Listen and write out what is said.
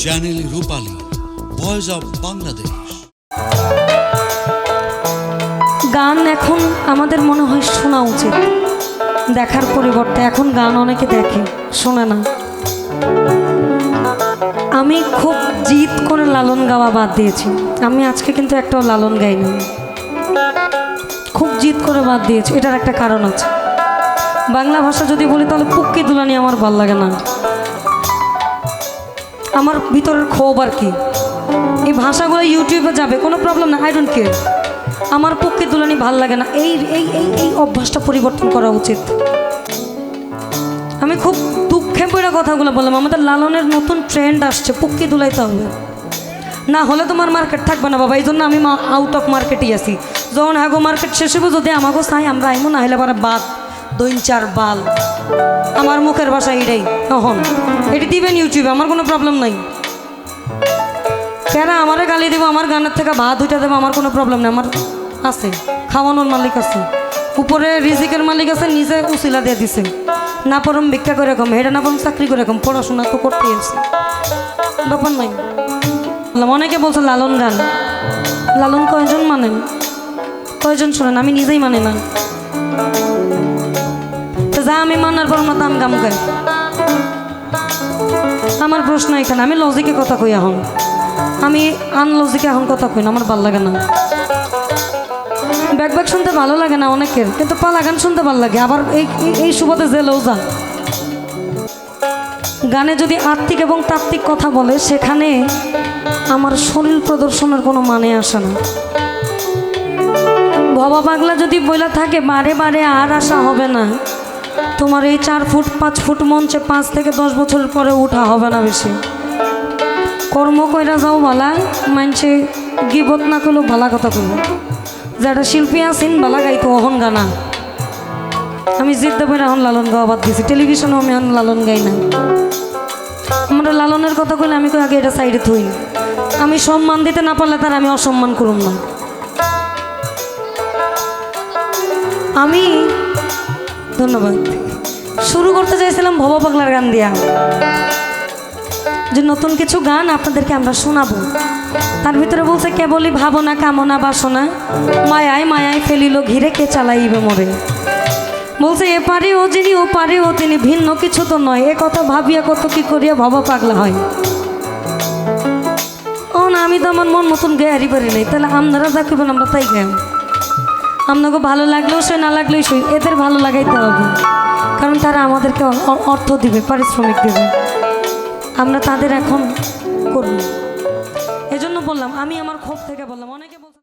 Channel Rupali, voice of Bangladesh. গান এখন আমাদের মনে হয় শোনা উচিত, দেখার পরিবর্তে এখন গান অনেকে দেখে, শোনে না। আমি খুব জিদ করে লালন গাওয়া বাদ দিয়েছি। আমি আজকে কিন্তু একটাও লালন গাইনি, খুব জিদ করে বাদ দিয়েছি। এটার একটা কারণ আছে। বাংলা ভাষা যদি বলি তাহলে পুক্কি দুলানি আমার ভাল লাগে না। আমার ভিতরের ক্ষোভ আর কি। এই ভাষাগুলো ইউটিউবে যাবে, কোনো প্রবলেম না, আই ডোন্ট কেয়ার। আমার পুক্কি দুলানি ভাল লাগে না। এই এই এই এই অভ্যাসটা পরিবর্তন করা উচিত। আমি খুব দুঃখে পড়ে কথাগুলো বললাম। আমাদের লালনের নতুন ট্রেন্ড আসছে, পুক্কি দুলাইতে হবে, না হলে তোমার মার্কেট থাকবে না বাবা। এই জন্য আমি আউট অফ মার্কেটই আছি। যখন আগো মার্কেট শেষ হবো, যদি আমাকেও চাই আমরা আইমো, না হলে আবার বাদ দইন চার বাল। আমার মুখের ভাষা এটাই। তখন এটি দিবেন ইউটিউবে, আমার কোনো প্রবলেম নাই। কেন আমারে গালি দেবো? আমার গানের থেকে ভাত উঠে দেবো, আমার কোনো প্রবলেম নেই। আমার আছে, খাওয়ানোর মালিক আছে, উপরে রিজিকের মালিক আছে, নিজে উচিলা দিয়ে দিছে। না পরম ভিক্ষা করে কম, হেটা না পরম চাকরি করে কম, পড়াশোনা তো করতেই আছে, ব্যাপার নাই। অনেকে বলছে লালন গান, লালন কয়জন মানেন, কয়জন শোনেন? আমি নিজেই মানি না। তো যা আমি মানার পর মতো আমি গাম গাই। আমার প্রশ্ন এখানে, আমি লজিকে কথা কই এখন, আমি আনলজিকে এখন কথা কই না, আমার ভালো লাগে না। ব্যাক ব্যাক শুনতে ভালো লাগে না অনেকের, কিন্তু পালা গান শুনতে ভালো লাগে। আবার এই সুবাদে যে লৌজা গানে যদি আত্মিক এবং তাত্ত্বিক কথা বলে, সেখানে আমার শরীর প্রদর্শনের কোনো মানে আসে না। ভবা পাগলা যদি বইলা থাকে বারে বারে আর আসা হবে না, তোমার এই 4 ফুট 5 ফুট মঞ্চে 5 থেকে 10 বছরের পরে উঠা হবে না বেশি। কর্ম কইরা যাও ভালা, মানছে গিবত না করলেও ভালা কথা কইব। যারা শিল্পী আছেন ভালা গাইতো অহন গানা। আমি জিদ্দা করে এখন লালন গাওয়া বাদ দিয়েছি। টেলিভিশনেও আমি এখন লালন গাই না। আমরা লালনের কথা কইলে আমি কই আগে এটা সাইডে থই। আমি সম্মান দিতে না পারলে তার আমি অসম্মান করুম না। আমি ধন্যবাদ শুরু করতে চাইছিলাম ভবা পাগলার গান দিয়া, যে নতুন কিছু গান আপনাদেরকে আমরা শোনাবো। তার ভিতরে বলছে কেবলই ভাবনা কামনা বাসনা, মায়ায় মায়ায় ফেলিল ঘিরে কে চালাইবে মরে। বলছে এ পারে ও যিনি, ও পারে ও তিনি, ভিন্ন কিছু তো নয়। এ কথা ভাবিয়া কত কি করিয়া ভবা পাগলা হয়। ও না, আমি তো আমার মন মতন গেয়ে হারি পারি নাই। তাহলে আপনারা যা করবেন আমরা তাই গাই। আপনাকে ভালো লাগলেও সই, না লাগলেও সই, এদের ভালো লাগাইতে হবে, কারণ তারা আমাদেরকে অর্থ দিবে, পারিশ্রমিক দেবে। আমরা তাদের এখন করব। এজন্য বললাম, আমি আমার ক্ষোভ থেকে বললাম। অনেকে বলছে